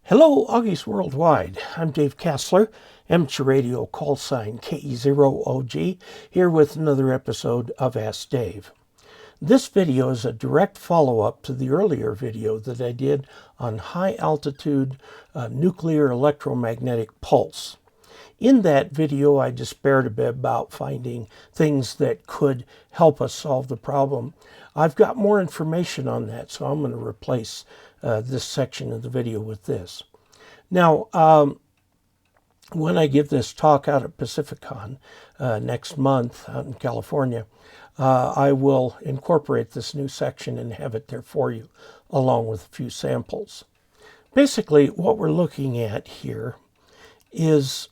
Hello, Augies Worldwide. I'm Dave Kessler, amateur radio call sign KE0OG, here with another episode of Ask Dave. This video is a direct follow-up to the earlier video that I did on high-altitude nuclear electromagnetic pulse. In that video, I despaired a bit about finding things that could help us solve the problem. I've got more information on that, so I'm going to replace this section of the video with this. Now, when I give this talk out at Pacificon next month out in California, I will incorporate this new section and have it there for you, along with a few samples. Basically, what we're looking at here is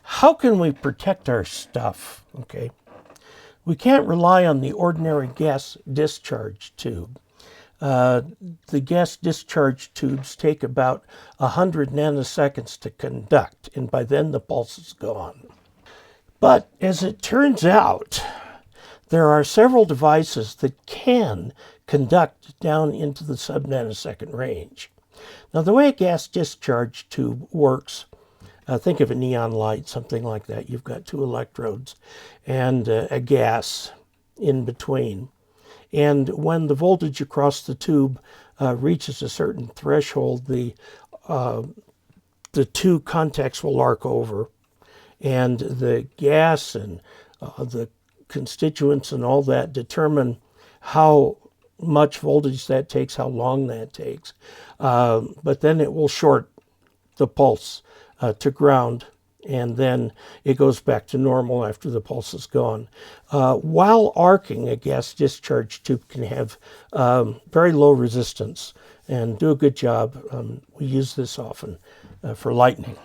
how can we protect our stuff, okay? We can't rely on the ordinary gas discharge tube. The gas discharge tubes take about 100 nanoseconds to conduct, and by then the pulse is gone. But as it turns out, there are several devices that can conduct down into the sub-nanosecond range. Now, the way a gas discharge tube works, think of a neon light, something like that. You've got two electrodes and a gas in between. And when the voltage across the tube reaches a certain threshold, the two contacts will arc over, and the gas and the constituents and all that determine how much voltage that takes, how long that takes. But then it will short the pulse to ground, and then it goes back to normal after the pulse is gone. While arcing, a gas discharge tube can have very low resistance and do a good job. We use this often for lightning.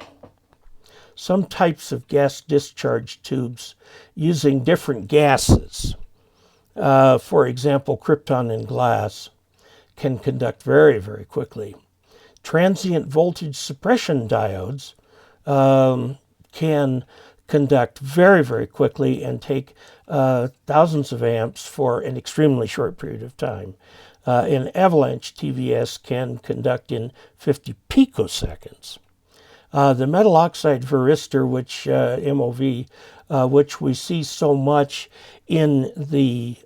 Some types of gas discharge tubes using different gases, for example, krypton and glass, can conduct very, very quickly. Transient voltage suppression diodes can conduct very, very quickly and take thousands of amps for an extremely short period of time. An avalanche TVS can conduct in 50 picoseconds. The metal oxide varistor, which MOV, which we see so much in the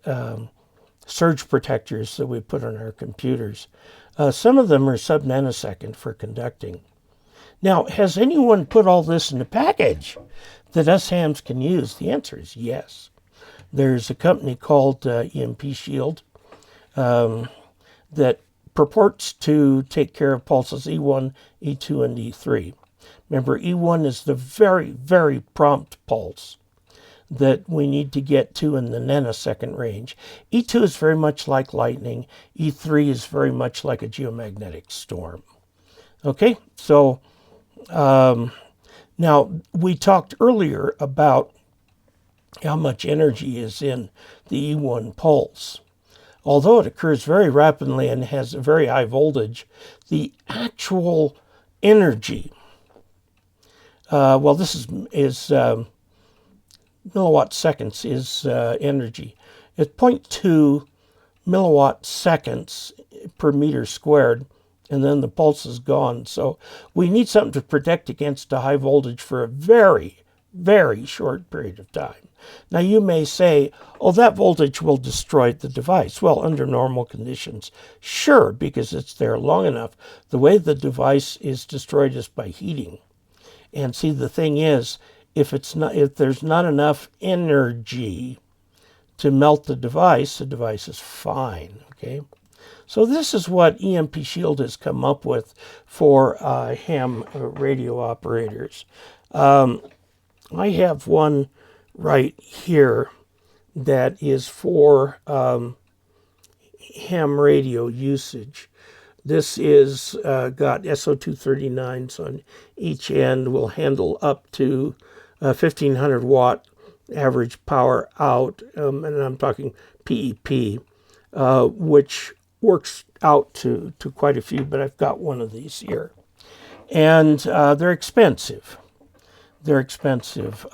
surge protectors that we put on our computers, some of them are sub-nanosecond for conducting. Now, has anyone put all this in a package that us hams can use? The answer is yes. There's a company called EMP Shield that purports to take care of pulses E1, E2, and E3. Remember, E1 is the very, very prompt pulse that we need to get to in the nanosecond range. E2 is very much like lightning. E3 is very much like a geomagnetic storm. Okay, so now, we talked earlier about how much energy is in the E1 pulse. Although it occurs very rapidly and has a very high voltage, the actual energy, well, this is milliwatt seconds is energy. It's 0.2 milliwatt seconds per meter squared, and then the pulse is gone. So we need something to protect against a high voltage for a very, very short period of time. Now you may say, oh, that voltage will destroy the device. Well, under normal conditions, sure, because it's there long enough. The way the device is destroyed is by heating. And see, the thing is, if there's not enough energy to melt the device is fine, okay? So this is what EMP Shield has come up with for ham radio operators. I have one right here that is for ham radio usage. This is got SO239s on each end, will handle up to 1500 watt average power out, and I'm talking PEP, which works out to quite a few, but I've got one of these here. And they're expensive. They're expensive.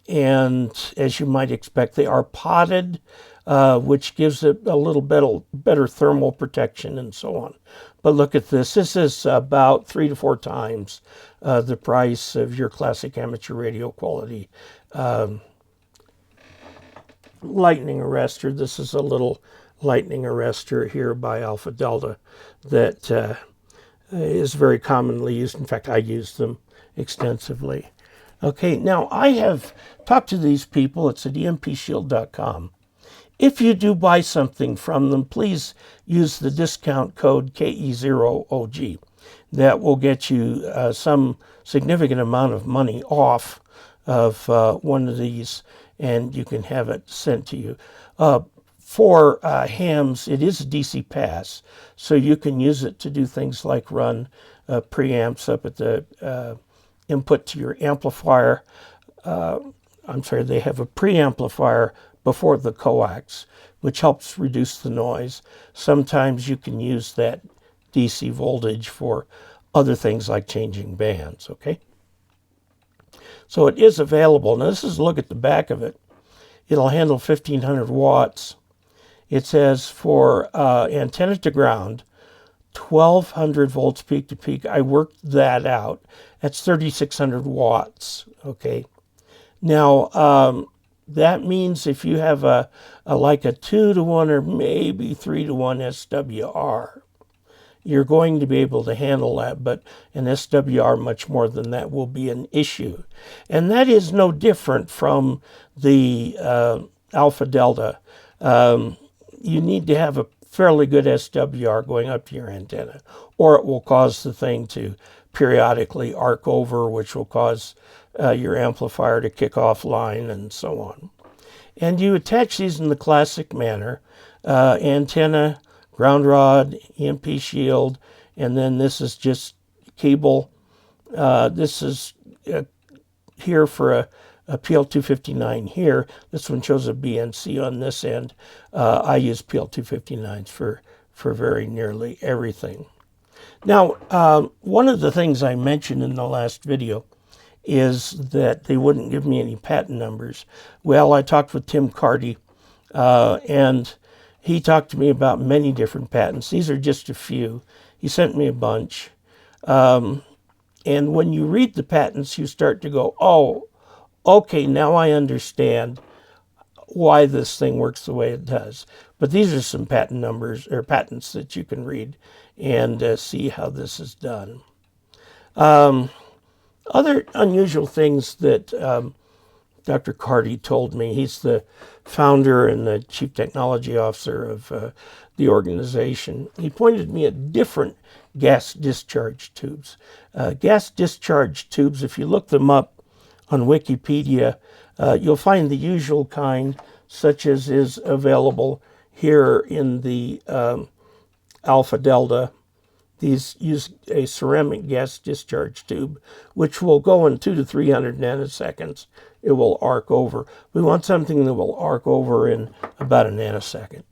And as you might expect, they are potted. which gives it a little better thermal protection and so on. But look at this. This is about 3 to 4 times the price of your classic amateur radio quality lightning arrestor. This is a little lightning arrestor here by Alpha Delta that is very commonly used. In fact, I use them extensively. Okay, now I have talked to these people. It's at empshield.com. If you do buy something from them, please use the discount code KE0OG. That will get you some significant amount of money off of one of these, and you can have it sent to you. For HAEMPs, it is a DC pass, so you can use it to do things like run preamps up at the input to your amplifier. They have a preamplifier before the coax, which helps reduce the noise. Sometimes you can use that DC voltage for other things like changing bands, okay? So it is available. Now this is a look at the back of it. It'll handle 1500 watts. It says for antenna to ground, 1200 volts peak to peak. I worked that out. That's 3600 watts, okay? Now, that means if you have like a 2-to-1 or maybe 3-to-1 SWR, you're going to be able to handle that, but an SWR much more than that will be an issue. And that is no different from the Alpha Delta. You need to have a fairly good SWR going up to your antenna, or it will cause the thing to periodically arc over, which will cause your amplifier to kick offline and so on. And you attach these in the classic manner, antenna, ground rod, EMP shield, and then this is just cable. This is here for a PL259 here. This one shows a BNC on this end. I use PL259s for very nearly everything. Now, one of the things I mentioned in the last video is that they wouldn't give me any patent numbers. Well, I talked with Tim Carty, and he talked to me about many different patents. These are just a few. He sent me a bunch. And when you read the patents, you start to go, oh, okay, now I understand why this thing works the way it does. But these are some patent numbers or patents that you can read and see how this is done. Other unusual things that Dr. Carty told me, he's the founder and the chief technology officer of the organization. He pointed me at different gas discharge tubes. Gas discharge tubes, if you look them up on Wikipedia, you'll find the usual kind, such as is available here in the Alpha Delta. These use a ceramic gas discharge tube, which will go in 200 to 300 nanoseconds. It will arc over. We want something that will arc over in about a nanosecond.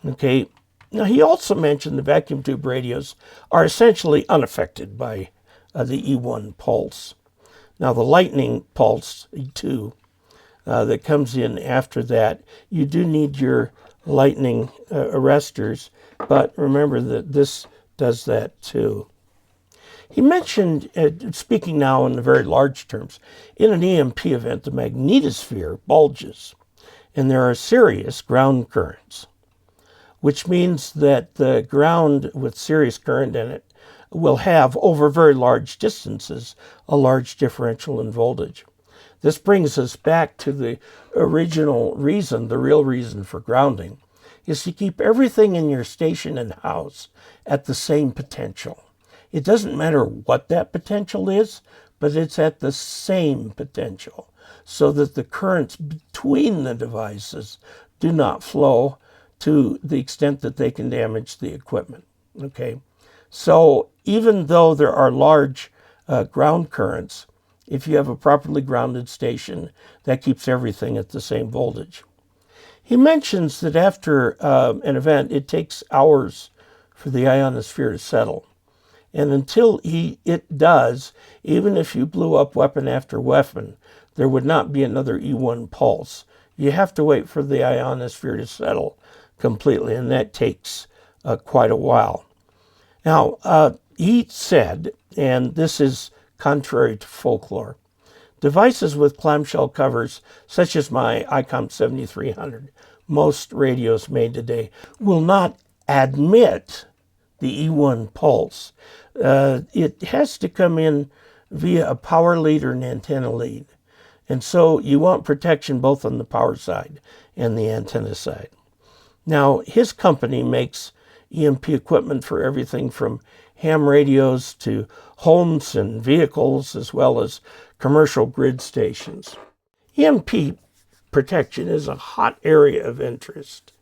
Okay. Now, he also mentioned the vacuum tube radios are essentially unaffected by the E1 pulse. Now, the lightning pulse, E2, that comes in after that, you do need your lightning arresters, but remember that this does that too. He mentioned, speaking now in the very large terms, in an EMP event, the magnetosphere bulges, and there are serious ground currents, which means that the ground with serious current in it will have, over very large distances, a large differential in voltage. This brings us back to the original reason, the real reason for grounding, is to keep everything in your station and house at the same potential. It doesn't matter what that potential is, but it's at the same potential, so that the currents between the devices do not flow to the extent that they can damage the equipment. Okay, so even though there are large ground currents, if you have a properly grounded station, that keeps everything at the same voltage. He mentions that after an event, it takes hours for the ionosphere to settle. And until it does, even if you blew up weapon after weapon, there would not be another E1 pulse you have to wait for the ionosphere to settle completely, and that takes quite a while. Now, he said, and this is contrary to folklore, devices with clamshell covers, such as my ICOM 7300, most radios made today, will not admit the E1 pulse. It has to come in via a power lead or an antenna lead. And so you want protection both on the power side and the antenna side. Now, his company makes EMP equipment for everything from ham radios to homes and vehicles, as well as commercial grid stations. EMP protection is a hot area of interest.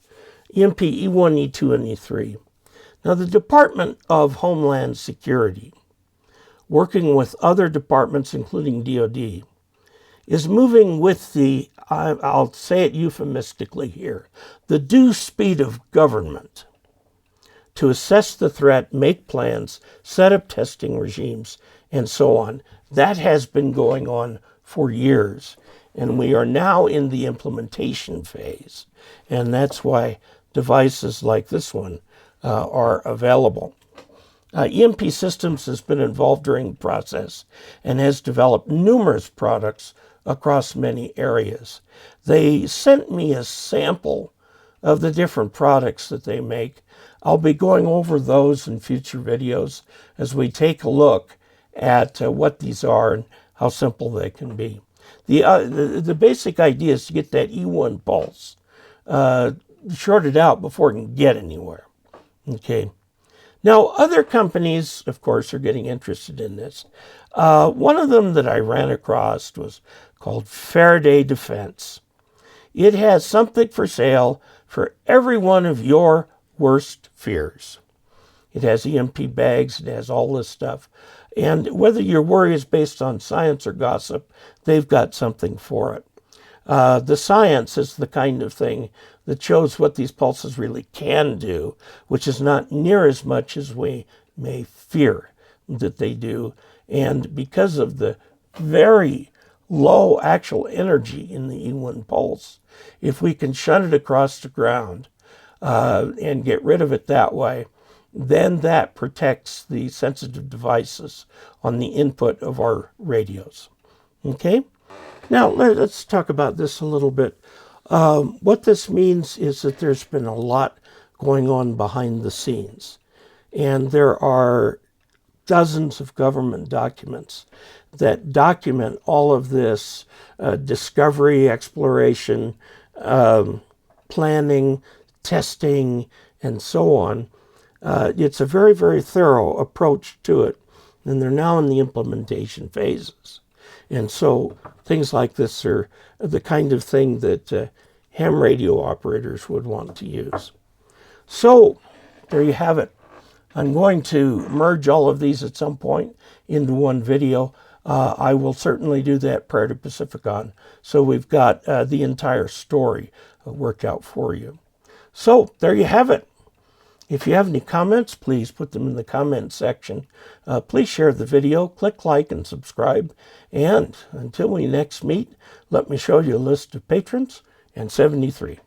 EMP E1, E2, and E3. Now, the Department of Homeland Security, working with other departments, including DoD, is moving with the, I'll say it euphemistically here, the due speed of government to assess the threat, make plans, set up testing regimes, and so on. That has been going on for years, and we are now in the implementation phase, and that's why devices like this one are available. EMP Systems has been involved during the process and has developed numerous products across many areas. They sent me a sample of the different products that they make. I'll be going over those in future videos as we take a look at what these are and how simple they can be. The basic idea is to get that E1 pulse shorted out before it can get anywhere. Okay. Now, other companies, of course, are getting interested in this. One of them that I ran across was called Faraday Defense. It has something for sale for every one of your worst fears. It has EMP bags, it has all this stuff. And whether your worry is based on science or gossip, they've got something for it. The science is the kind of thing that shows what these pulses really can do, which is not near as much as we may fear that they do. And because of the very low actual energy in the E1 pulse, if we can shunt it across the ground and get rid of it that way, then that protects the sensitive devices on the input of our radios. Okay? Now, let's talk about this a little bit. What this means is that there's been a lot going on behind the scenes. And there are dozens of government documents that document all of this discovery, exploration, planning, testing, and so on. It's a very, very thorough approach to it. And they're now in the implementation phases. And so things like this are the kind of thing that ham radio operators would want to use. So there you have it. I'm going to merge all of these at some point into one video. I will certainly do that prior to Pacificon. So we've got the entire story worked out for you. So there you have it. If you have any comments, please put them in the comment section. Please share the video, click like and subscribe. And until we next meet, let me show you a list of patrons and 73.